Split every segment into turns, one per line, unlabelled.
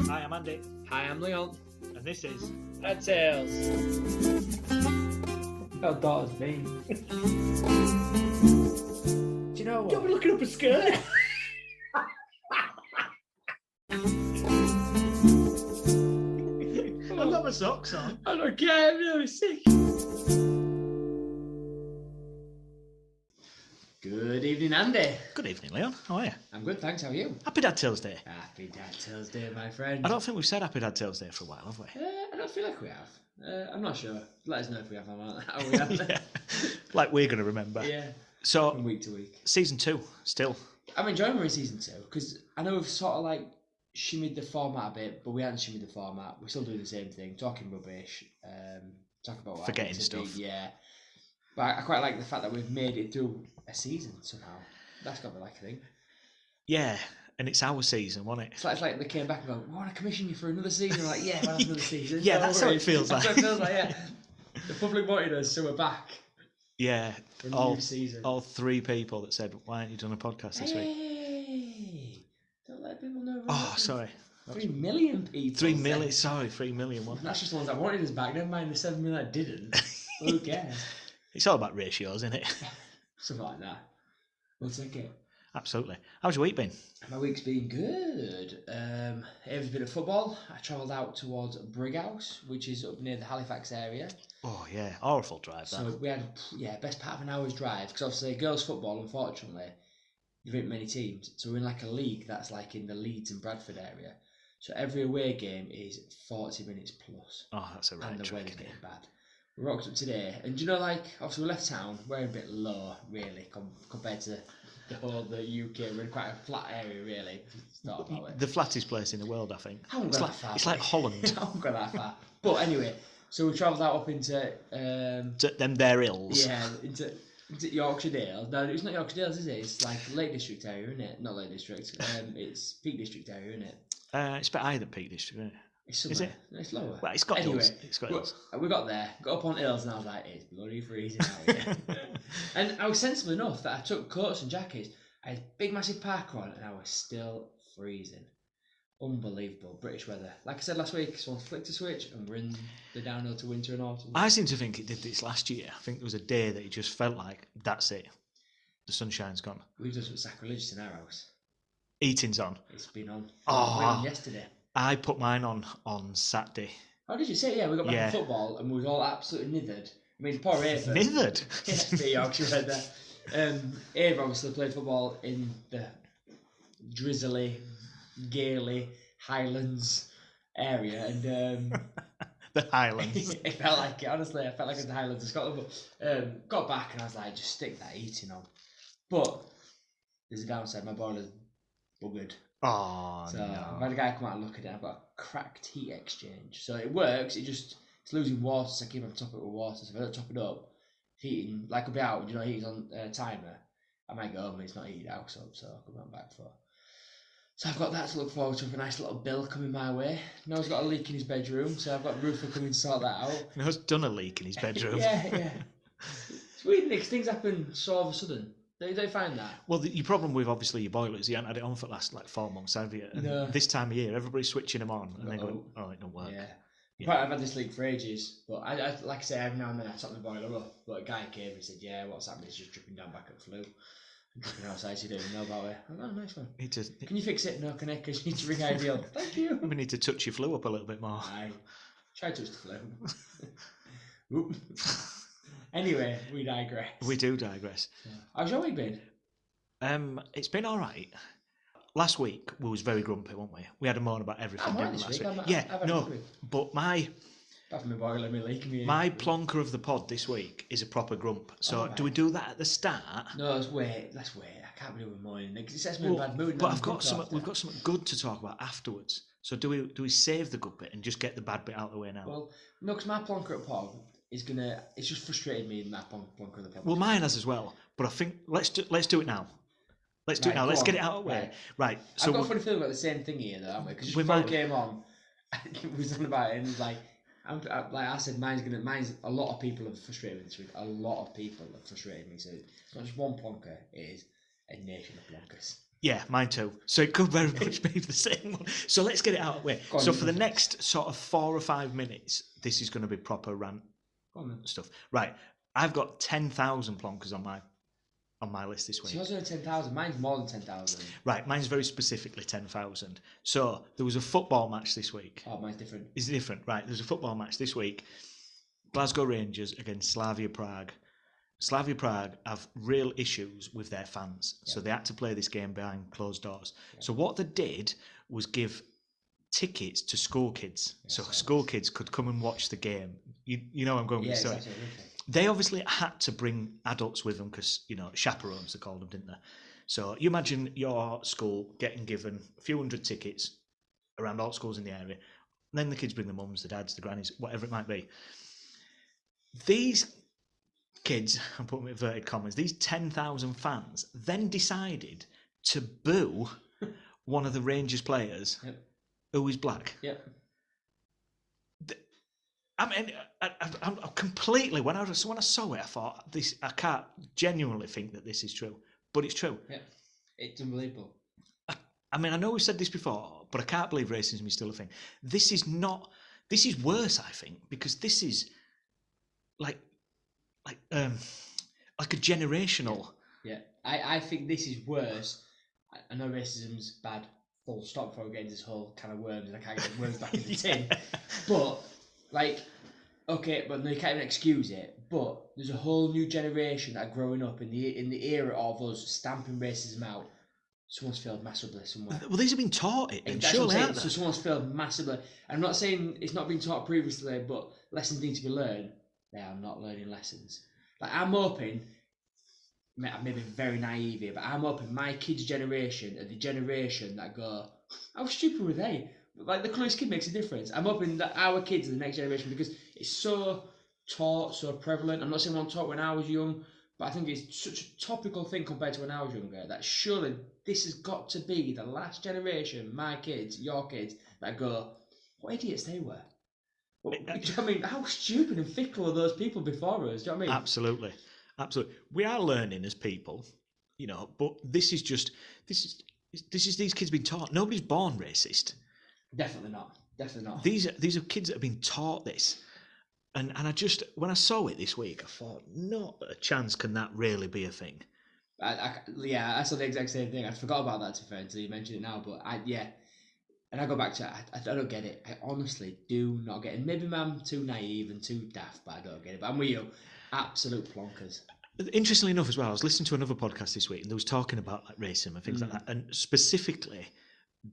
Hi, I'm Andy.
Hi, I'm Leon.
And this is
Head Tales. How daughter's me. Do you know what?
Don't be looking up a skirt. I've got my socks on.
I don't care, I'm really sick. Good evening, Andy.
Good evening, Leon. How are you?
I'm good, thanks. How are you?
Happy Dad Tales Day.
Happy Dad Tales Day, my friend.
I don't think we've said Happy Dad Tales Day for a while, have we?
I don't feel like we have. I'm not sure. Let us know if we have or not. How we have.
Yeah. Like we're going to remember.
Yeah.
So,
From week to week.
season 2, still.
I'm enjoying we're in season 2 because I know we've sort of like shimmied the format a bit, but we haven't shimmied the format. We're still doing the same thing, talking rubbish, talking about what
Forgetting
happens
stuff.
Yeah. But I quite like the fact that we've made it through a season somehow. That's got to be like a thing.
Yeah, and it's our season, wasn't it?
It's like they came back and go, we want to commission you for another season. We're like, yeah, we'll have another season.
Yeah, that's how it feels like.
That's what it feels like, yeah. The public wanted us, so we're back.
Yeah,
For a new season.
all 3 people that said, why aren't you doing a podcast this week?
Hey! Don't let people know.
Oh, sorry.
3 million people.
3 million, sorry, 3 million one.
That's just the ones that wanted us back. Never mind the 7 million that didn't. Who cares?
It's all about ratios, isn't it?
Something like that. We'll take it.
Absolutely. How's your week been?
My week's been good. It was a bit of football. I travelled out towards Brighouse, which is up near the Halifax area.
Oh, yeah. Awful drive, that.
So we had, best part of an hour's drive. Because obviously girls' football, unfortunately, there ain't many teams. So we're in like a league that's like in the Leeds and Bradford area. So every away game is 40 minutes plus.
Oh, that's a right
And the
trick,
weather's
isn't it?
getting bad. We rocked up today, and do you know, like, obviously we left town, we're a bit low, really, compared to the whole the UK. We're in quite a flat area, really. It's not about it.
The flattest place in the world, I think.
I haven't
It's
gone
like,
that far.
it's like Holland.
I haven't gone that far. But anyway, so we travelled out up into...
Them there hills.
Yeah, into Yorkshire Dales. No, it's not Yorkshire Dales, is it? It's like Lake District area, isn't it? Not Lake District. It's Peak District area, isn't it?
It's a bit higher than Peak District, isn't it?
It's somewhere.
Is it?
No, it's lower.
Well, it's got
Anyway,
hills. It's got hills.
We got there, got up on hills, and I was like, it's bloody freezing out here. And I was sensible enough that I took coats and jackets. I had a big, massive parka on, and I was still freezing. Unbelievable British weather. Like I said last week, someone flicked a switch, and we're in the downhill to winter and autumn.
I seem to think it did this last year. I think there was a day that it just felt like, that's it. The sunshine's gone.
We've done something sacrilegious in our house.
Eating's on.
It's been on.
Oh.
It went on yesterday.
I put mine on Saturday.
How did you say? Yeah, we got back from football, and we was all absolutely nithered. I mean, poor Ava.
Nithered?
Yes, me, Yorkshire right there. Ava obviously played football in the drizzly, gaily Highlands area, and
The Highlands.
it felt like it. Honestly, I felt like it was the Highlands of Scotland. But got back and I was like, just stick that heating on. But there's a downside. My boiler's buggered.
Oh,
So
no.
I've had a guy come out and look at it. I've got a cracked heat exchange. So it works. It's losing water. So I keep on top of it with water. So if I don't top it up, heating like I'll be out. You know, heating's on timer. I might go home and it's not heated out. So I'll come back for. So I've got that to look forward to. With a nice little bill coming my way. Noah's got a leak in his bedroom, so I've got Roofer coming to sort that out.
Noah's done a leak in his bedroom.
yeah. It's weird, Nick. Things happen so all of a sudden. Don't you find that?
Well, your problem with obviously your boilers, you haven't had it on for the last 4 months, have you? And
No.
this time of year, everybody's switching them on and then going, oh, it don't work.
Yeah. I've had this leak for ages, but I like I say, every now and then I top the boiler up. But a guy came and said, "Yeah, what's happening? It's just dripping down back at flue. And dripping outside, so you don't even know about it." I'm like, "Oh, nice one. Can you fix it? No, can I? Because you need to ring Ideal." Thank you.
We need to touch your flue up a little bit more.
I try to touch the flue. Anyway, we digress.
We do digress.
How's your week been?
It's been all right. Last week we was very grumpy, weren't we? We had a moan about everything.
I'm all right
didn't
this
we,
week.
last week?
I've had a good week.
But my
Apart from my boiler, my leak,
my plonker of the pod this week is a proper grump. So
right.
do we do that at the start?
No, let's wait. I can't be doing moaning because it sets me in a bad mood.
But we've got something good to talk about afterwards. So do we save the good bit and just get the bad bit out of the way now?
Well, no, because my plonker at pod is gonna. It's just frustrated me in that plonker of the pod.
Well, mine has as well. But I think let's do it now. Let's do it now. Let's get it out of the way. Right.
So I've got a funny feeling about the same thing here, though, haven't we? Because before it came on, it was on about it, and it's like, like I said, mine's a lot of people have frustrated me this week. A lot of people have frustrated me. So it's not just one plonker; it is a nation of plonkers.
Yeah, mine too. So it could very much be the same one. So let's get it out of the way.
Go on,
So
you
for
go
the
first.
next sort of 4 or 5 minutes, this is going to be proper rant
Go on, man.
stuff. Right, I've got 10,000 plonkers on my list this
So
week.
yours only 10,000. Mine's more than 10,000.
Right, mine's very specifically 10,000. So there was a football match this week.
Oh, mine's different.
Is it different? Right, there's a football match this week. Glasgow Rangers against Slavia Prague. Slavia Prague have real issues with their fans, so they had to play this game behind closed doors. So what they did was give tickets to school kids, so school kids could come and watch the game. You know where I'm going with
Yeah,
this story.
exactly. Okay.
They obviously had to bring adults with them because, chaperones they called them, didn't they? So you imagine your school getting given a few hundred tickets around all schools in the area, and then the kids bring the mums, the dads, the grannies, whatever it might be. These kids, I'm putting inverted commas, these 10,000 fans then decided to boo one of the Rangers players who was black.
Yep.
I mean, I'm completely, when I saw it, I thought, I can't genuinely think that this is true, but it's true.
Yeah, it's unbelievable.
I mean, I know we've said this before, but I can't believe racism is still a thing. This is worse, I think, because this is like a generational.
Yeah, I think this is worse. I know racism's bad, full stop, before we get into this whole kind of worms, and I can't get worms back in the tin. But, okay, but no, you can't even excuse it. But there's a whole new generation that are growing up in the era of us stamping racism out. Someone's failed massively somewhere.
Well, these have been taught it, and surely aren't they?
So someone's failed massively. I'm not saying it's not been taught previously, but lessons need to be learned. They are not learning lessons. I'm hoping, I may be very naive here, but I'm hoping my kids' generation are the generation that go, how stupid were they? The closest kid makes a difference. I'm hoping that our kids are the next generation, because it's so taught, so prevalent. I'm not saying one taught when I was young, but I think it's such a topical thing compared to when I was younger, that surely this has got to be the last generation, my kids, your kids, that go, what idiots they were. Do you know what I mean? How stupid and fickle are those people before us? Do you know what I mean?
Absolutely. We are learning as people, but this is these kids being taught. Nobody's born racist.
Definitely not.
These are kids that have been taught this. And I just, when I saw it this week, I thought, not a chance can that really be a thing.
I saw the exact same thing. I forgot about that, to be fair, until you mentioned it now. But and I go back to it. I don't get it. I honestly do not get it. Maybe I'm too naive and too daft, but I don't get it. But I'm with you. Absolute plonkers.
Interestingly enough, as well, I was listening to another podcast this week, and they was talking about racism and things like that, and specifically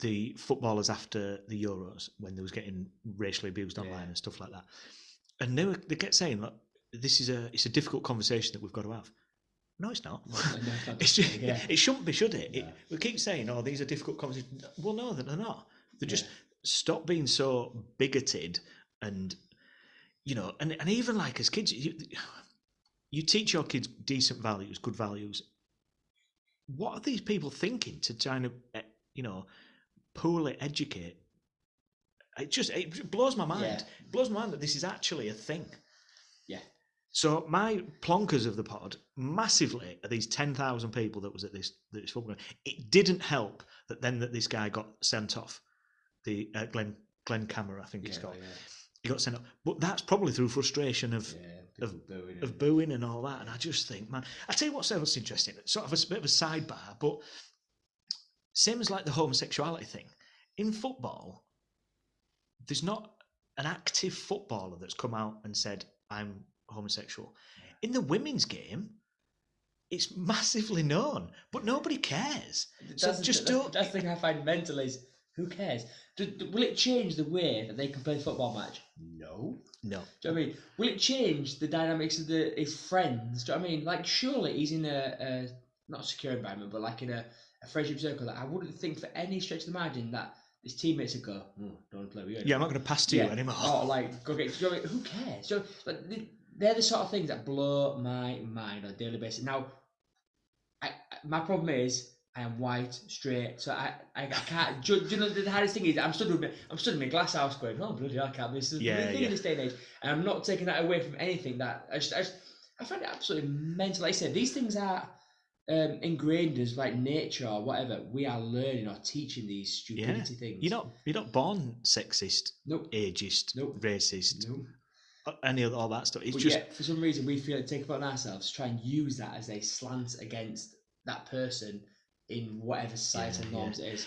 the footballers after the Euros, when they was getting racially abused online and stuff like that. And they kept saying, look, it's a difficult conversation that we've got to have. No, it's not.
No,
it shouldn't be, should it?
No.
We keep saying, these are difficult conversations. Well, no, they're not. They're just, stop being so bigoted, and and even as kids, you teach your kids decent values, good values. What are these people thinking to try to, poorly educate? It blows my mind.
Yeah.
It blows my mind that this is actually a thing.
Yeah.
So my plonkers of the pod massively are these 10,000 people that was at this football game. It didn't help that this guy got sent off. The Glenn Cameron, I think it's called. Yeah. He got sent off, but that's probably through frustration of booing and all that. And I just think, man, I tell you what's else interesting. Sort of a bit of a sidebar, but same as the homosexuality thing in football. There's not an active footballer that's come out and said, I'm homosexual. In the women's game, it's massively known, but nobody cares.
That's the thing I find mental is, who cares? Will it change the way that they can play a football match? No. Do you know what I mean? Will it change the dynamics of his friends? Do you know what I mean? Surely he's in a not a secure environment, but in a friendship circle that I wouldn't think for any stretch of the margin that his teammates would go, don't want to play with you anymore.
Yeah, I'm not going to pass to you anymore.
Go get. Do you know what I mean? Who cares? So, they're the sort of things that blow my mind on a daily basis. Now, my problem is I am white, straight, so I can't. Do you know the hardest thing is I'm stood in my glass house going, oh bloody hell, I can't. This is the thing in this day and age, and I'm not taking that away from anything. That I find it absolutely mental. Like I said, these things are ingrained as like nature or whatever. We are learning or teaching these stupidity things.
You're not born sexist,
Nope.
ageist,
Nope.
racist,
Nope.
any of all that stuff. It's
But
just
yet, for some reason, we feel it take upon ourselves to try and use that as a slant against that person in whatever societal norms it is.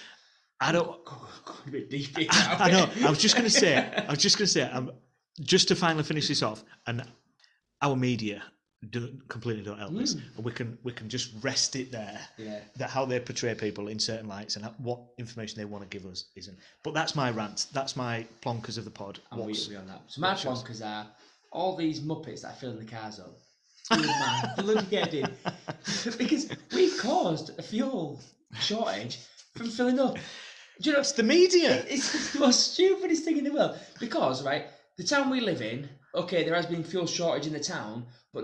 I don't.
Going a bit deep here.
I know. I was just going to say. Just to finally finish this off, and our media completely don't help this. And we can just rest it there.
Yeah.
That how they portray people in certain lights and what information they want to give us isn't. But that's my rant. That's my plonkers of the pod.
And we agree on that. So my plonkers are all these muppets that are filling the cars up. Bloody getting because we've caused a fuel shortage from filling up. Do you know,
it's the media.
It's the most stupidest thing in the world. Because, right, the town we live in, okay, there has been fuel shortage in the town, but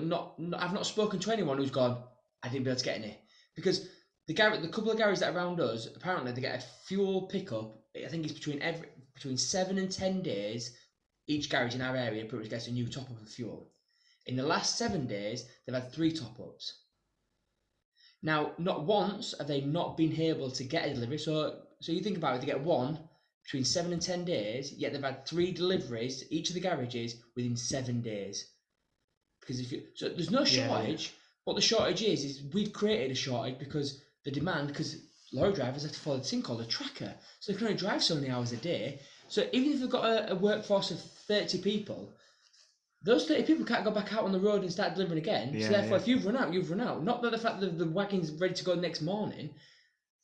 I've not spoken to anyone who's gone, I didn't be able to get any. Because the couple of garages that are around us, apparently they get a fuel pickup. I think it's between 7 and 10 days. Each garage in our area pretty much gets a new top up of fuel. In the last 7 days, they've had 3 top ups. Now, not once have they not been able to get a delivery. So you think about it, they get one between 7 and 10 days, yet they've had 3 deliveries, each of the garages, within 7 days. Because so there's no shortage. What the shortage is we've created a shortage because the demand, because lorry drivers have to follow this thing called a tracker. So they can only drive so many hours a day. So even if they've got a workforce of 30 people, those 30 people can't go back out on the road and start delivering again. So therefore, if you've run out, you've run out. Not that the fact that the wagon's ready to go next morning.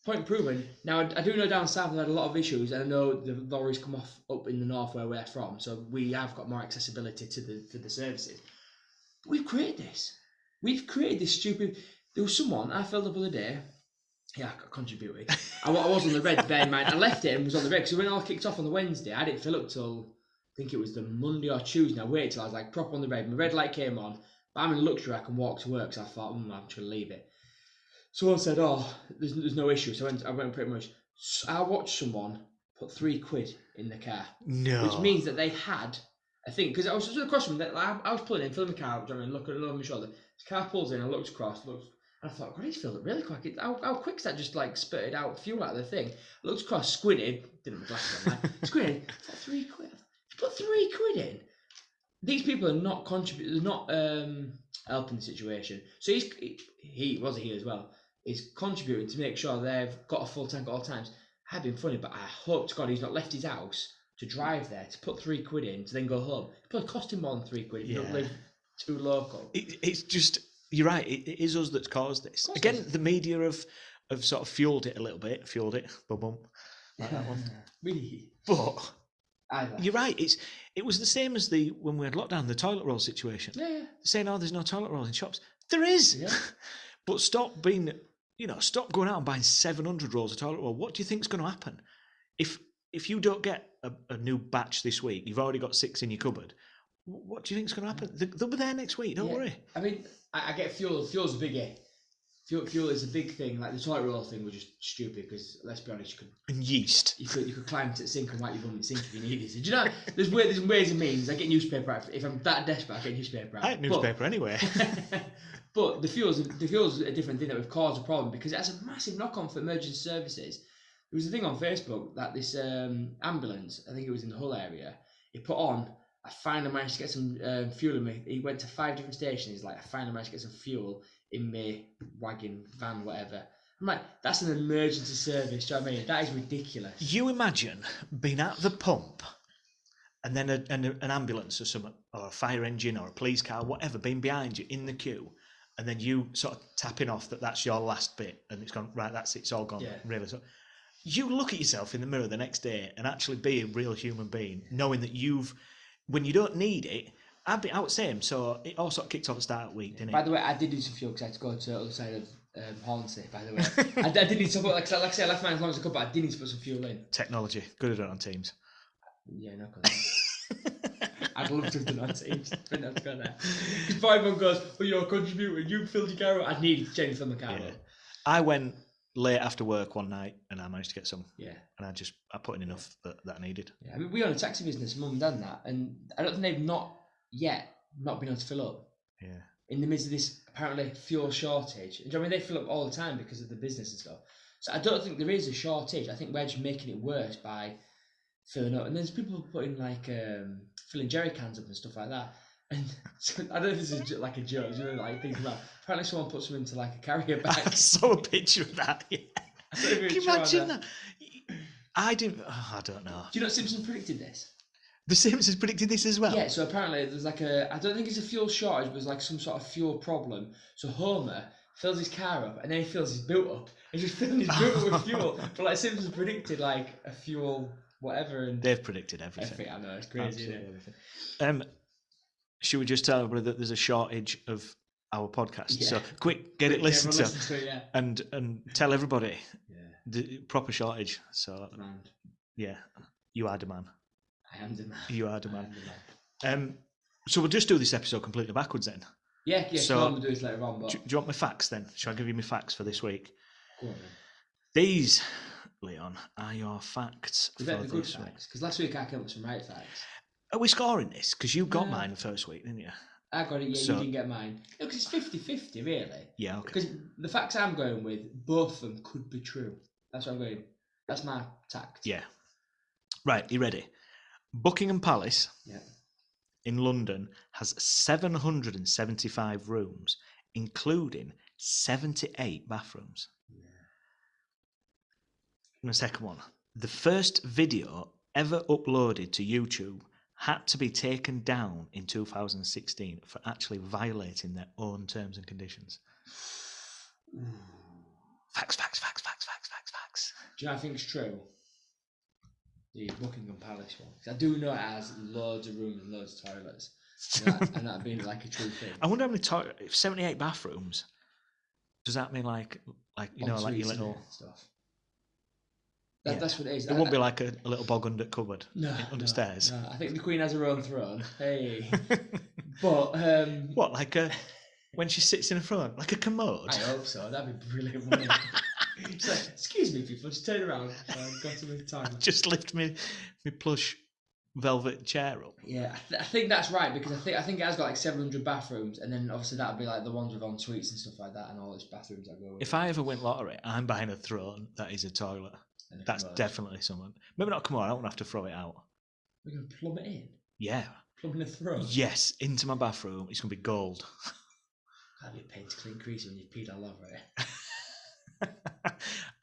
Point proven. Now, I do know down south they've had a lot of issues, and I know the lorries come off up in the north where we're from, so we have got more accessibility to the services. But we've created this. We've created this stupid... There was someone, I filled up the other day. Yeah, I contributed. I was on the red, bear in mind. I left it and was on the red, because when it all kicked off on the Wednesday, I didn't fill up till... I think it was the Monday or Tuesday. I waited till I was like proper on the red. My red light came on, but I'm in luxury. I can walk to work, so I thought, I'm just going to leave it. Someone said, "Oh, there's no issue." So I went pretty much. I watched someone put £3 in the car, which means that they had a thing. Because I was just across from them. I was pulling in, filling the car up, looking over my shoulder. This car pulls in. I looked across, and I thought, "God, he's filled it really quick. How quick is that? Just like spurted out fuel out of the thing." I looked across, squinted, didn't have my glasses on. Squinted. I thought, £3. Put £3 in. These people are not contributing. They're not helping the situation. So he was here as well. Is contributing to make sure they've got a full tank at all times. I've been funny, but I hope to God he's not left his house to drive there to put £3 in to then go home. It probably cost him more than £3 if you don't live too local.
It's just, you're right. It is us that's caused this. Again, the media have sort of fueled it a little bit. Fueled it, boom, like that one.
Really,
but. You're right. It was the same as when we had lockdown, the toilet roll situation.
Yeah.
Saying, "Oh, there's no toilet roll in shops." There is. Yeah. But stop going out and buying 700 rolls of toilet roll. What do you think's going to happen if you don't get a new batch this week? You've already got 6 in your cupboard. What do you think's going to happen? They'll be there next week. Don't worry.
I mean, I get fuel. Fuel's a biggie. Fuel is a big thing. Like the toilet roll thing was just stupid because let's be honest,
and yeast.
You could climb to the sink and wipe your bum in the sink if you needed to. Do you know? There's ways and means. I get newspaper out. If I'm that desperate, I get newspaper out.
I get newspaper anyway.
But the fuel's a different thing that would cause a problem because it has a massive knock-on for emergency services. There was a thing on Facebook that this ambulance, I think it was in the Hull area, he put on. I finally managed to get some fuel in me. He went to 5 different stations. He's like, I finally managed to get some fuel in my wagon, van, whatever. I'm like, that's an emergency service. Do you know what I mean? That is ridiculous.
You imagine being at the pump and then an ambulance or something, or a fire engine or a police car, whatever, being behind you in the queue, and then you sort of tapping off that's your last bit, and it's gone, right, that's it, it's all gone.
Yeah.
Really. So you look at yourself in the mirror the next day and actually be a real human being, knowing that when you don't need it, I'd be out same. So it all sort of kicked off at the start of the week, didn't it?
By the way, I did do some fuel because I had to go to the other side of Hornsey, by the way. I did need to put, like I say, I left mine as long as I could, but I did need to put some fuel in.
Technology. Good at it on Teams.
Yeah, no, I'd love to have done on Teams. But not to go there. Because if everyone goes, "Oh, you're contributing, you filled your car up," I'd need to change fill my car up.
I went late after work one night and I managed to get some.
Yeah.
And I put in enough that I needed.
Yeah. I mean, we own a taxi business, mum and dad and that, and I don't think they've not been able to fill up.
Yeah.
in the midst of this apparently fuel shortage. And I mean, they fill up all the time because of the business and stuff. So I don't think there is a shortage. I think we're just making it worse by filling up. And there's people putting like filling jerry cans up and stuff like that. And so, I don't know if this is like a joke. You know, like thinking about. Apparently, someone puts them into like a carrier bag.
I saw a picture of that. Yeah. Can you imagine that? I didn't. Oh, I don't know.
Do you know Simpsons predicted this?
The Simpsons predicted this as well.
Yeah. So apparently, there's like a. I don't think it's a fuel shortage, but it's like some sort of fuel problem. So Homer fills his car up, and then he fills his boot up. He's just filling his boot up with fuel. But like Simpsons predicted like a fuel whatever, and
they've predicted everything.
I know it's crazy. Isn't it?
Everything. Should we just tell everybody that there's a shortage of our podcast?
Yeah.
So quick, get it listened to,
it, yeah.
and tell everybody
Yeah.
the proper shortage. So
Demand.
yeah, you are the man.
I am the man.
You are the man.
I am the man.
So we'll just do this episode completely backwards then.
Yeah.
So
we'll do this later on. But
do you want my facts then? Shall I give you my facts for this week?
go on, then.
These, Leon, are your facts
We
for
better be good
this week.
facts because last week I came up with some right facts.
Are we scoring this? Because you got
No.
mine the first week, didn't you?
I got it. Yeah,
So-
you didn't get mine. Because it's 50-50, really.
Yeah, okay.
Because the facts I'm going with, both of them could be true. That's what I'm going. That's my tact.
Yeah. Right, you ready? Buckingham Palace
Yeah.
in London has 775 rooms, including 78 bathrooms. And the second one, the first video ever uploaded to YouTube had to be taken down in 2016 for actually violating their own terms and conditions. Facts.
Do you know what I think is true? The Buckingham Palace one. 'Cause I do know it has loads of rooms and loads of toilets. And that being like a true thing.
I wonder how many if 78 bathrooms. Does that mean like you know, like your
En-suites and
little
stuff.
Yeah.
That's what it is.
It won't be like a little bog under cupboard
no,
under stairs.
No. I think the Queen has her own throne. Hey. But
What, like when she sits in a front, like a commode?
I hope so. That'd be brilliant. Wouldn't it? It's like, excuse me, people, just turn around. Got to the time.
Just lift me plush velvet chair up.
Yeah, I think that's right because I think it has got like 700 bathrooms, and then obviously that'd be like the ones with en suites and stuff like that, and all its bathrooms that go with.
If I ever win lottery, I'm buying a throne that is a toilet.
And a
That's
commode.
definitely someone. Maybe not a commode. I don't have to throw it out.
We're gonna plumb it in.
Yeah.
Plumb in the throne.
Yes, into my bathroom. It's gonna be gold.
That'd be a pain to clean crease when you peed all over it.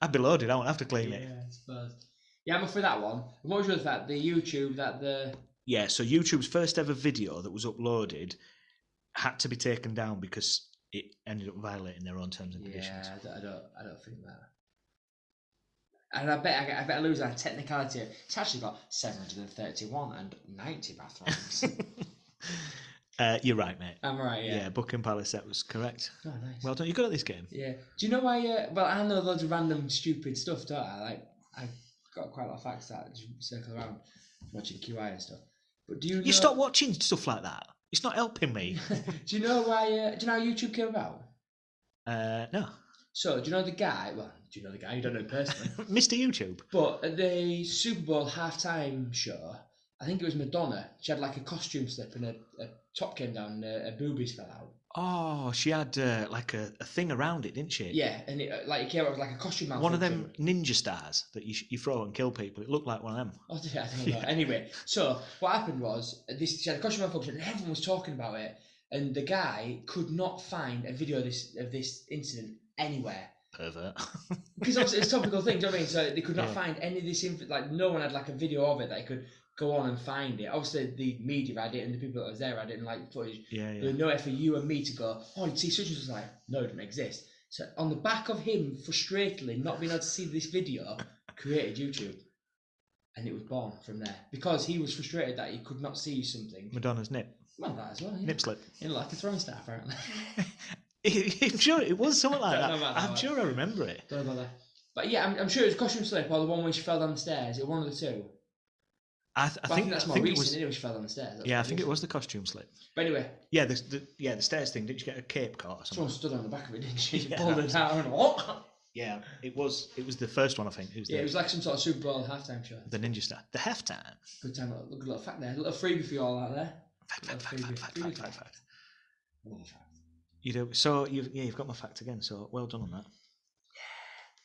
I'd be loaded. I won't have to clean it.
Yeah, I suppose. Yeah, I'm up for that one. And what was your other fact? The YouTube that the.
Yeah, so YouTube's first ever video that was uploaded had to be taken down because it ended up violating their own terms and conditions.
Yeah, I don't think that. And I bet I lose that technicality. It's actually got 731 and 90 bathrooms.
You're right, mate.
I'm right, yeah.
Yeah, Buckingham Palace, that was correct.
Oh, nice.
Well done. You're good at this game.
Yeah. Do you know why? Well, I know loads of random stupid stuff, don't I? Like I've got quite a lot of facts that just circle around watching QI and stuff. But do you?
You stop watching stuff like that. It's not helping me.
Do you know why? Do you know how YouTube came about?
No.
So, do you know the guy? Well, do you know the guy? You don't know him personally.
Mr. YouTube.
But at the Super Bowl halftime show, I think it was Madonna. She had like a costume slip and a top came down and her boobies fell out.
Oh, she had like a thing around it, didn't she?
Yeah, and it came out with like a costume malfunction.
One of them ninja stars that you throw and kill people. It looked like one of them.
Oh, yeah, I don't know.
Yeah.
Anyway, so what happened was she had a costume malfunction and everyone was talking about it. And the guy could not find a video of this incident anywhere.
Pervert.
Because obviously it's a topical thing, do you know what I mean? So they could not
Yeah.
find any of this like no one had like a video of it that they could go on and find it. Obviously the media had it and the people that was there had it and like footage.
Yeah, yeah.
There was no way for you and me to go, oh, you'd see such and such, like, no, it doesn't exist. So on the back of him frustratedly not being able to see this video, created YouTube. And it was born from there. Because he was frustrated that he could not see something.
Madonna's nip.
Well, that as well, yeah.
Nip slip.
You know, like a throwing star, apparently.
I'm sure it was something like
Don't
that.
know about that
I'm
one.
sure I remember it.
Don't know about that. But yeah, I'm sure it was costume slip or the one where she fell down the stairs. It was one of the two.
I
But I think that's more
it
recent,
was.
isn't it? When she fell down the stairs. That's
Yeah, I
what
think it was the costume slip.
But anyway,
Yeah, the stairs thing. Didn't you get a cape caught or
someone
something?
stood on the back of it, didn't she? She
Yeah,
pulled it out and what?
Yeah, it was the first one. I think.
Yeah, it was like some sort of Super Bowl halftime show.
the ninja star. The halftime.
Good time. Look, a little fact there. A little freebie for you all out there.
Fact.
Little freebie. Freebie fact. Little fact.
You do. So you've got my fact again. So well done on that.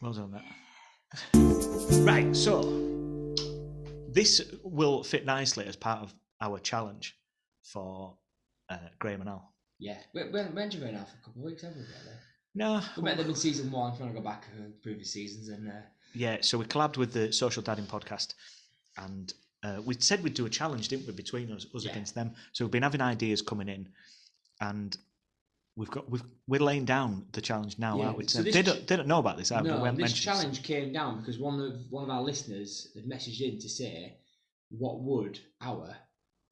Well done on that. Right. So this will fit nicely as part of our challenge for Graham and Al.
Yeah. When do you go now? For a couple of weeks, haven't we? Really?
No.
We met them in season 1. If you want to go back to previous seasons, and
yeah. So we collabed with the Social Dadding podcast, and we said we'd do a challenge, didn't we, between us against them. So we've been having ideas coming in, and we're laying down the challenge now, aren't we? So they don't know about this.
No, this challenge came down because one of our listeners had messaged in to say, what would our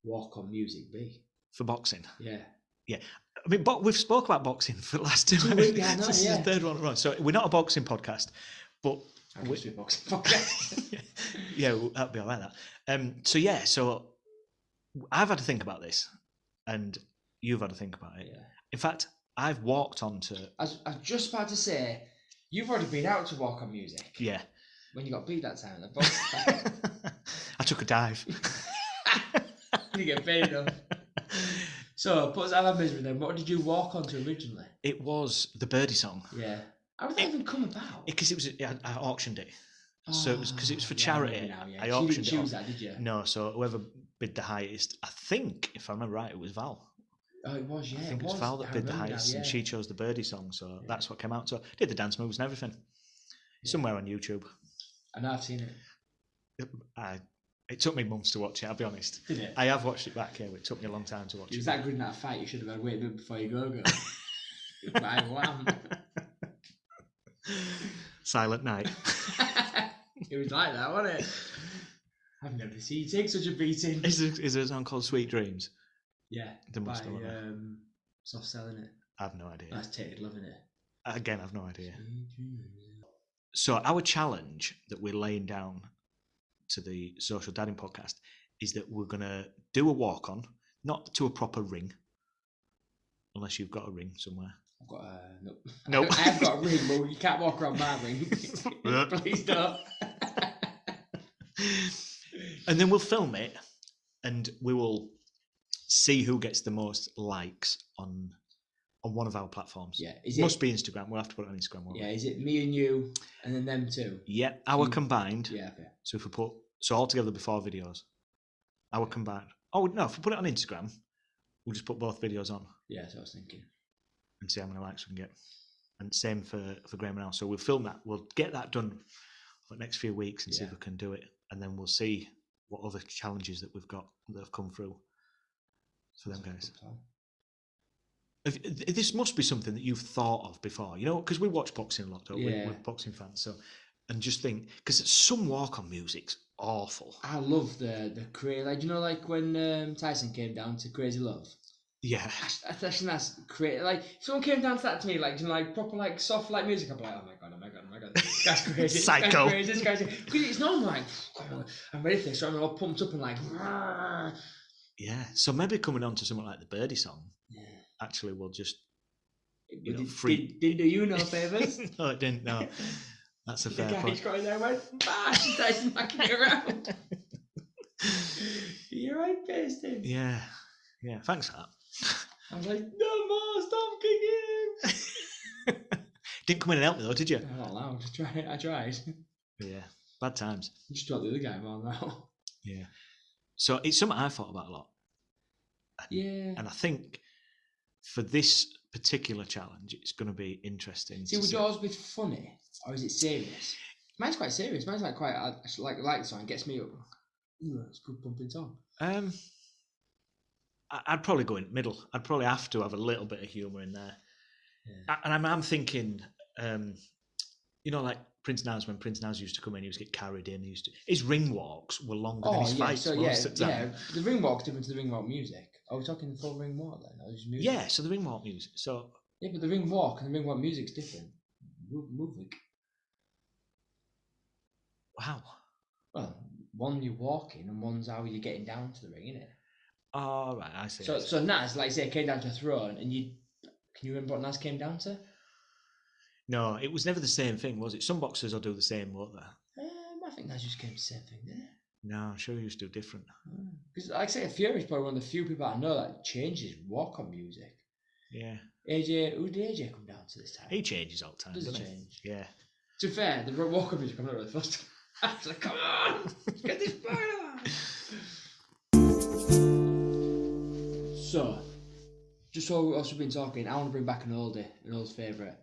walk-on music be
for boxing?
Yeah.
I mean, we've spoke about boxing for the last 2 weeks. This is the third one run. So we're not a boxing podcast, but
we're a boxing podcast.
yeah, that'd be all right. So I've had to think about this, and you've had to think about it. Yeah. In fact, I've walked onto.
I was just about to say, you've already been out to walk on music.
Yeah.
When you got beat that time,
I took a dive.
You get paid enough. So, put us out of our misery then. What did you walk onto originally?
It was the Birdie song.
Yeah. How did that even come about?
Because I auctioned it. So it was because it was for charity. I auctioned
it. You didn't choose
it
that, did you?
No. So whoever bid the highest, I think, if I remember right, it was Val.
Oh, it was, yeah.
I think it was Val that bid the highest, and she chose the Birdie song. So that's what came out. So did the dance moves and everything. Somewhere on YouTube.
I know, I've seen it.
It took me months to watch it, I'll be honest.
Did it?
I have watched it back here, but it took me a long time to watch it.
Was that good in that fight? You should have had waited a bit before you go. Bye, wham.
Silent night.
It was like that, wasn't it? I've never seen you take such a beating.
Is there a song called Sweet Dreams?
Yeah.
There must have
Soft Selling It.
I have no idea.
That's Tated Loving It.
Again, I have no idea. So our challenge that we're laying down to the Social Dadding podcast is that we're going to do a walk-on, not to a proper ring, unless you've got a ring somewhere.
I've got a...
Nope.
I have got a ring, but you can't walk around my ring. Please don't.
And then we'll film it, and we will see who gets the most likes on one of our platforms.
Yeah,
must be Instagram. We'll have to put it on Instagram.
Yeah, is it me and you, and then them two?
Yeah, our combined.
Yeah, okay.
So if we put all together before videos, our combined. Oh no, if we put it on Instagram, we'll just put both videos on.
Yeah, that's what I was thinking.
And see how many likes we can get. And same for Graham and Al. So we'll film that. We'll get that done for the next few weeks and see if we can do it. And then we'll see what other challenges that we've got that have come through for them guys. This must be something that you've thought of before, because we watch boxing a lot, don't we? We're boxing fans, and just think, because some walk-on music's awful.
I love the crazy, like when Tyson came down to Crazy Love.
Yeah,
that's crazy. Like if someone came down to that to me, like proper soft music, I'd be like, oh my god, this guy's crazy,
psycho.
This guy's crazy. Because it's not like I'm ready for this, so I'm all pumped up and like.
Yeah, so maybe coming on to something like the Birdie song.
Yeah.
Actually, we'll just
didn't do you no favours?
No, it didn't. No, that's a fair point.
The guy's got in there and went, bash, and Tyson backing it around. You're right, pasting.
Yeah. Thanks for that.
I was like, no more, stop kicking him.
Didn't come in and help me though, did you?
I'm not allowed. I tried.
Yeah, bad times.
You just got the other guy more now.
Yeah. So it's something I've thought about a lot.
Yeah.
And I think for this particular challenge, it's going to be interesting.
See, would yours be funny or is it serious? Mine's quite serious. Mine's like quite like the song. It gets me up. Ooh, it's a good pumping song.
I'd probably go in the middle. I'd probably have to have a little bit of humour in there. Yeah. And I'm thinking, like Prince Naz, when Prince Naz used to come in, he used to get carried in. His ring walks were longer than his fights.
So the ring walk's different to the ring walk music. Are we talking the full ring walk then? Or just music?
Yeah, so the ring walk music. So
yeah, but the ring walk and the ring walk music's different. Music.
Wow.
Well, one you're walking and one's how you're getting down to the ring, isn't it?
Oh, right, I see.
So Naz, like say, came down to a throne, and can you remember what Naz came down to?
No, it was never the same thing, was it? Some boxers will do the same, won't they?
I think Naz just came to the same thing, didn't it?
No, I'm sure he used to do different.
Because, like I say, Fury's probably one of the few people I know that changes walk-on music.
Yeah.
AJ, who did AJ come down to this time?
He changes all the time,
Does he
doesn't he?
change?
Yeah.
To be fair, the walk-up music, I'm not really fussed. I was like, come on, let's get this party on. So, just so we've been talking, I want to bring back an old favourite.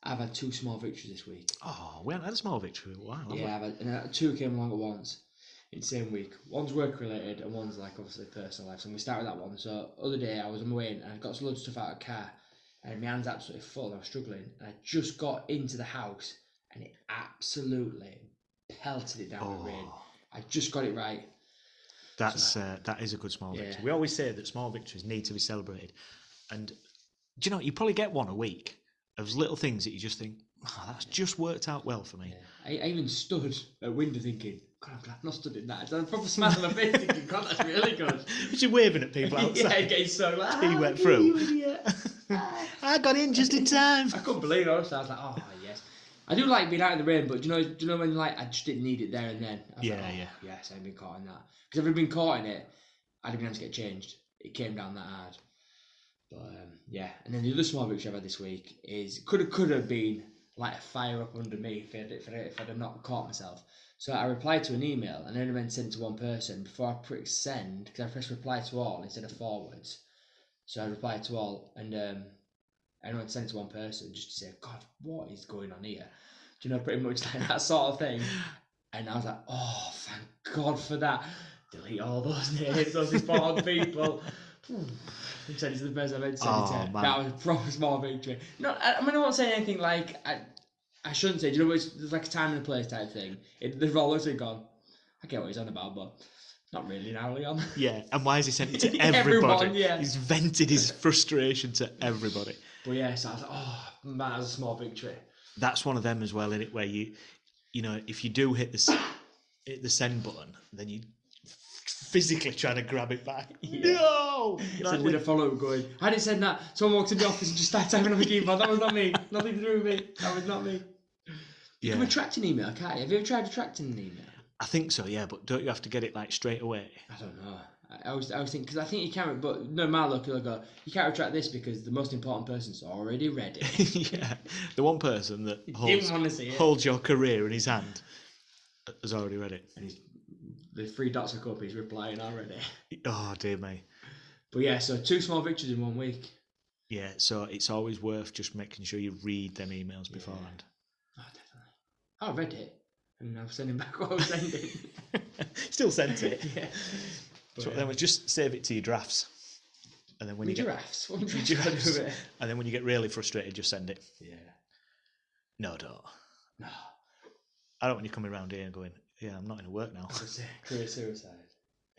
I've had 2 small victories this week.
Oh, we haven't had a small victory in a while.
Yeah, I've had 2 came along at once in the same week. One's work related and one's like obviously personal life. So we start with that one. So other day I was on my way in and I got loads of stuff out of the car and my hand's absolutely full and I was struggling and I just got into the house and it absolutely pelted it down with rain. I just got it right.
That is a good small victory. We always say that small victories need to be celebrated, and do you know you probably get one a week of little things that you just think, oh, that's just worked out well for me.
Yeah. I even stood at a window thinking, God, I'm glad I'm not stood in that. I had a proper smile on my face thinking, God, that's really good.
Was you waving at people outside?
Yeah, getting so like,
he went through. I got in just in time.
I couldn't believe it. Honestly. I was like, oh yes. I do like being out in the rain, but do you know when like I just didn't need it there and then? I was like, yes, I've been caught in that. Because if I'd been caught in it, I'd have been able to get changed. It came down that hard. But yeah, and then the other small victory I've had this week is could have been like a fire up under me if I'd not caught myself. So I replied to an email and then I went send to one person before I pressed send because I pressed reply to all instead of forwards. So I replied to all and I went send to one person just to say, God, what is going on here? Do you know, pretty much like that sort of thing. And I was like, oh, thank God for that. Delete all those names, those important people. He said it's the best I've ever said it. That was a proper small victory. No, I mean, I won't say anything like I shouldn't say. Do you know, there's like a time and a place type thing. They've all literally gone, I get what he's on about, but not really now, Leon.
Yeah, and why has he sent it to everybody?
Everyone, yeah.
He's vented his frustration to everybody.
But yeah, so I was like, oh, man, that was a small victory.
That's one of them as well, isn't it? Where you know, if you do hit the send button, then you physically trying to grab it back. Yeah. No!
So did a follow-up going, I didn't send that. Someone walked in the office and just started typing on the keyboard. That was not me. Nothing to do with me. That was not me. You can retract an email, can't you? Have you ever tried retracting an email?
I think so, yeah, but don't you have to get it like straight away?
I don't know. I was thinking, because I think you can, but no, my luck, you'll go, you can't retract this because the most important person's already read it.
Yeah, the one person that holds your career in his hand has already read it.
And the 3 dots are up, he's replying already.
Oh, dear me.
But yeah, so 2 small victories in 1 week.
Yeah, so it's always worth just making sure you read them emails beforehand.
Oh, definitely. I read it, and I'm sending back what I was sending.
Still sent it.
Yeah.
So then we just save it to your drafts. And then when you
drafts? What
drafts? And then when you get really frustrated, just send it.
Yeah.
No, don't.
No.
I don't want you coming around here and going, yeah, I'm not in work now.
Career suicide.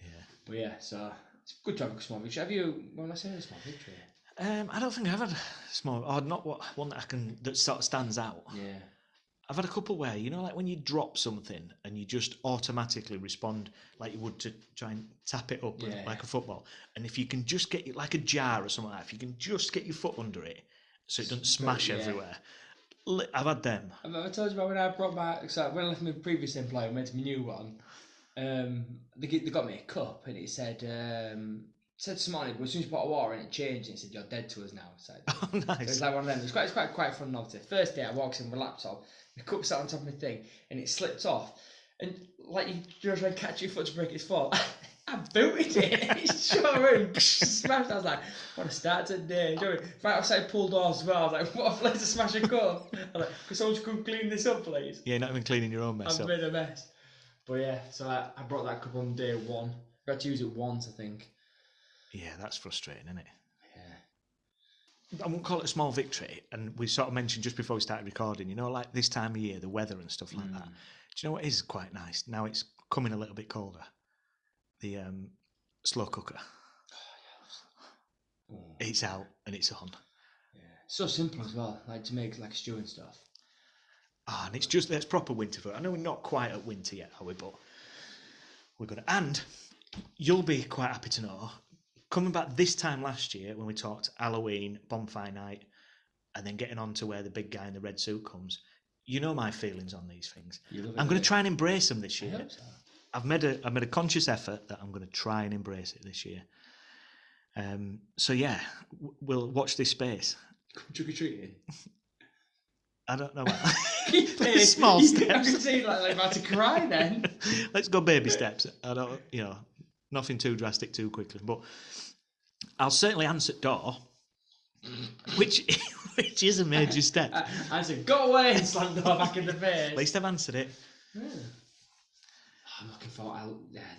Yeah. But yeah, so it's good to have a small victory. Have you, when I say a small victory?
I don't think I've had a small, or not one that sort of stands out.
Yeah.
I've had a couple where, you know, like when you drop something and you just automatically respond like you would to try and tap it up like a football. And if you can just get it like a jar or something like that, if you can just get your foot under it so it doesn't smash everywhere. I've had them.
I told you about when I brought when I left my previous employer and went to my new one, they got me a cup and it said something on it, but as soon as you put water in it changed and it said, you're dead to us now. So,
oh, nice. So
it's like one of them. It's quite fun novelty. First day I walked in with my laptop, the cup sat on top of my thing and it slipped off. And like you're trying to catch your foot to break its fall. I booted it. It's sure in, smashed. I was like, what a start to the day. You know, right outside pool doors as well. I was like, what a place to smash a cup. I was like, could someone come clean this up, please?
Yeah, not even cleaning your own mess
I've made a mess. But yeah, so I brought that cup on day 1. I had to use it once, I think.
Yeah, that's frustrating, isn't it?
Yeah.
I won't call it a small victory. And we sort of mentioned just before we started recording, you know, like this time of year, the weather and stuff like that. Do you know what is quite nice? Now it's coming a little bit colder. The slow cooker. Oh, yeah. It's out and it's on.
Yeah. So simple as well, like to make like stew and stuff.
And it's proper winter food. I know we're not quite at winter yet, are we? But we're gonna. And you'll be quite happy to know, coming back this time last year when we talked Halloween, bonfire night, and then getting on to where the big guy in the red suit comes. You know my feelings on these things. I'm going to try and embrace them this year.
I hope so.
I've made a conscious effort that I'm going to try and embrace it this year. So yeah, we'll watch this space.
Trick or treating.
I don't know. Small steps.
I can see like about to cry then.
Let's go baby steps. I don't, nothing too drastic too quickly. But I'll certainly answer door, which is a major step.
I said, go away and slam the door back in the face.
At least I've answered it.
Yeah. I'm looking for.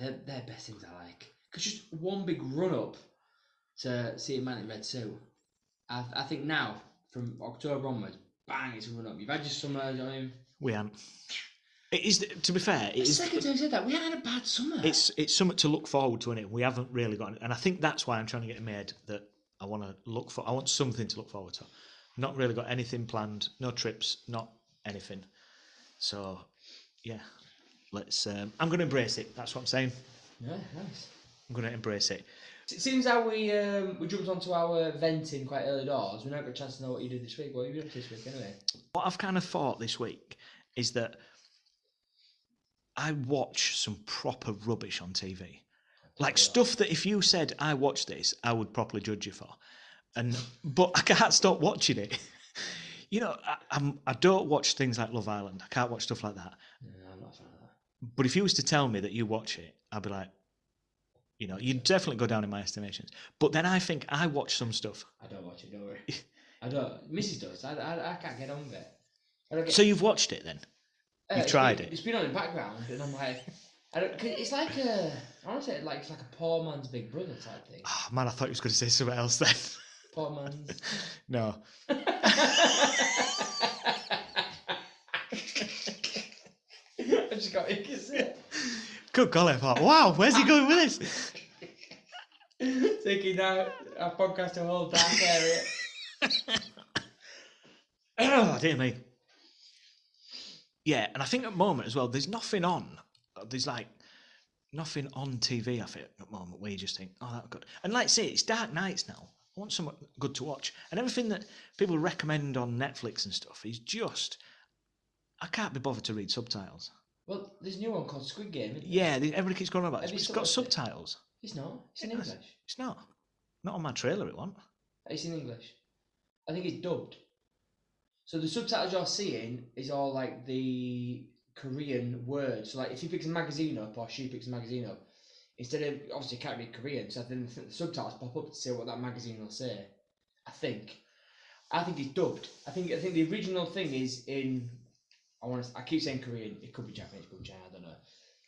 They're best things I like. Because just one big run up to seeing Man in Red 2. I think now from October onwards, bang, it's a run up. You've had your summer. You know what I mean?
We haven't. It is, to be fair, it is.
Second time I said that, we haven't had a bad summer.
It's something to look forward to, innit? We haven't really got, and I think that's why I'm trying to get it made. That I want to look for. I want something to look forward to. Not really got anything planned. No trips. Not anything. So, yeah, let's. I'm going to embrace it. That's what I'm saying.
Yeah, nice.
I'm going to embrace it.
It seems how we jumped onto our venting quite early doors. We never got a chance to know what you did this week. What have you been up to this week, anyway?
What I've kind of thought this week is that I watch some proper rubbish on TV. Like stuff that if you said I watched this, I would properly judge you for. But I can't stop watching it. I don't watch things like Love Island. I can't watch stuff like that.
No, I'm not a fan of that.
But if you was to tell me that you watch it, I'd be like, you'd definitely go down in my estimations. But then I think I watch some stuff.
I don't watch it, don't worry. I don't. Mrs. does. I can't get on with it.
So you've watched it then? You've tried it?
It's been on in the background, and I'm like, it's like I want to say it's like a poor man's Big Brother type thing.
Oh, man, I thought you was going to say something else then.
Poor man's.
No.
I just got it.
Good golly, I thought, wow, where's he going with this?
Taking our podcast to a whole dark area.
Oh, dear me. Yeah, and I think at the moment as well, there's nothing on. There's like nothing on TV, I think, at the moment, where you just think, oh, that's good. And like I say, it's dark nights now. I want something good to watch. And everything that people recommend on Netflix and stuff is just, I can't be bothered to read subtitles.
Well, there's a new one called Squid Game, isn't
there? Yeah, everybody keeps going on about it. It's got
watched
subtitles.
It's not. It's in English.
It's not. Not on my trailer, it won't.
It's in English. I think it's dubbed. So the subtitles you're seeing is all like the Korean words. So like if he picks a magazine up or she picks a magazine up, instead of, obviously you can't read Korean, so then the subtitles pop up to say what that magazine will say. I think it's dubbed. I think the original thing is in, I keep saying Korean, it could be Japanese, it could be China, I don't know.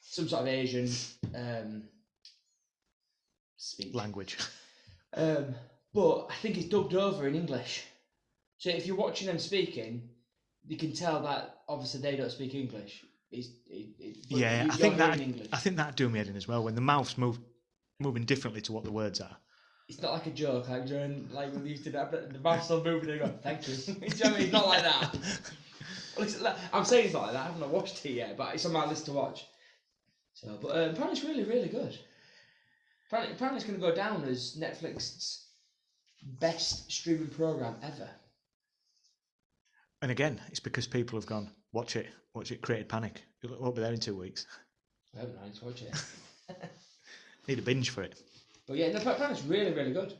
Some sort of Asian speech.
Language.
But I think it's dubbed over in English. So if you're watching them speaking, you can tell that obviously they don't speak English.
I think that do me head in as well, when the mouth's moving differently to what the words are.
It's not like a joke, like during, like we used to do, the mouth's still moving and go, thank you. You know what I mean? It's not like that. Well, I'm saying it's not like that, I haven't watched it yet, but it's on my list to watch. So, but apparently it's really, really good. Apparently it's going to go down as Netflix's best streaming programme ever.
And again, it's because people have gone, watch it, created panic. It won't be there in 2 weeks.
I haven't managed to watch it.
Need a binge for it.
But yeah, apparently it's really, really good.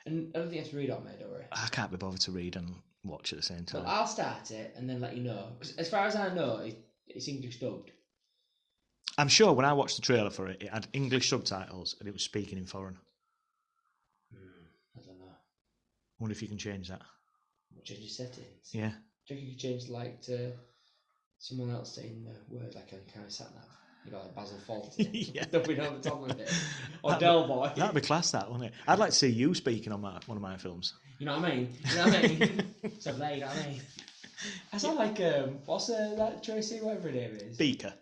And I don't think you have to read on it, don't worry.
I can't be bothered to read and watch at the same time.
Well, I'll start it and then let you know. Because as far as I know, it's English dubbed.
I'm sure when I watched the trailer for it, it had English subtitles and it was speaking in foreign.
I don't know.
I wonder if you can change that.
Change your settings.
Yeah.
Do you think you could change like to someone else saying the word like a kind of sat nav? You know, like Basil Fawlty.
Yeah.
Dumping over the top of it. Or Del Boy.
That'd be class, that, wouldn't it? I'd like to see you speaking on one of my films.
You know what I mean? You know what I mean? So there, you know what I mean? I sound like what's that Tracy, whatever her name is?
Beaker.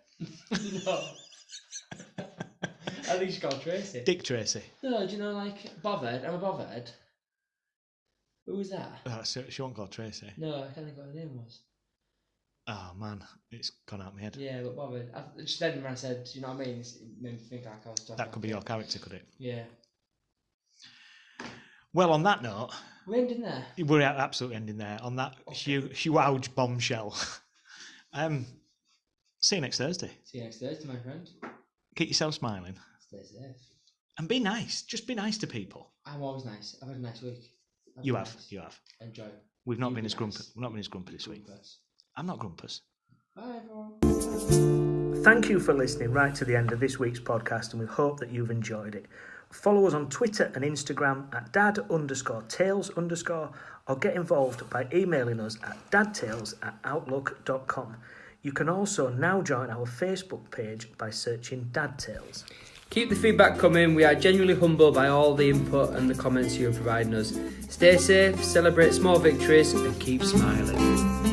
No. At least she's called Tracy.
Dick Tracy.
No, do you know like Bothered? I'm a Bothered. Who was that?
She won't call Tracy.
No, I can't think what her name was.
Oh man, it's gone out of my head.
Yeah, but Bothered. Just then when I said, you know what I mean? It made me think like I was talking.
That could be your character, could it?
Yeah.
Well, on that note,
we're ending there.
We're absolutely ending there on that huge bombshell. See you next Thursday.
See you next Thursday, my friend.
Keep yourself smiling.
Stay safe.
And be nice. Just be nice to people.
I'm always nice. I've had a nice week.
You have.
Enjoy.
We've not
You
been
be
as grumpy.
nice.
We've not been as grumpy this week.
Grumpus.
I'm not grumpus.
Bye, everyone.
Thank you for listening right to the end of this week's podcast, and we hope that you've enjoyed it. Follow us on Twitter and Instagram at dad_tales_, or get involved by emailing us at dadtales@outlook.com. You can also now join our Facebook page by searching Dad Tales.
Keep the feedback coming. We are genuinely humbled by all the input and the comments you are providing us. Stay safe, celebrate small victories, and keep smiling.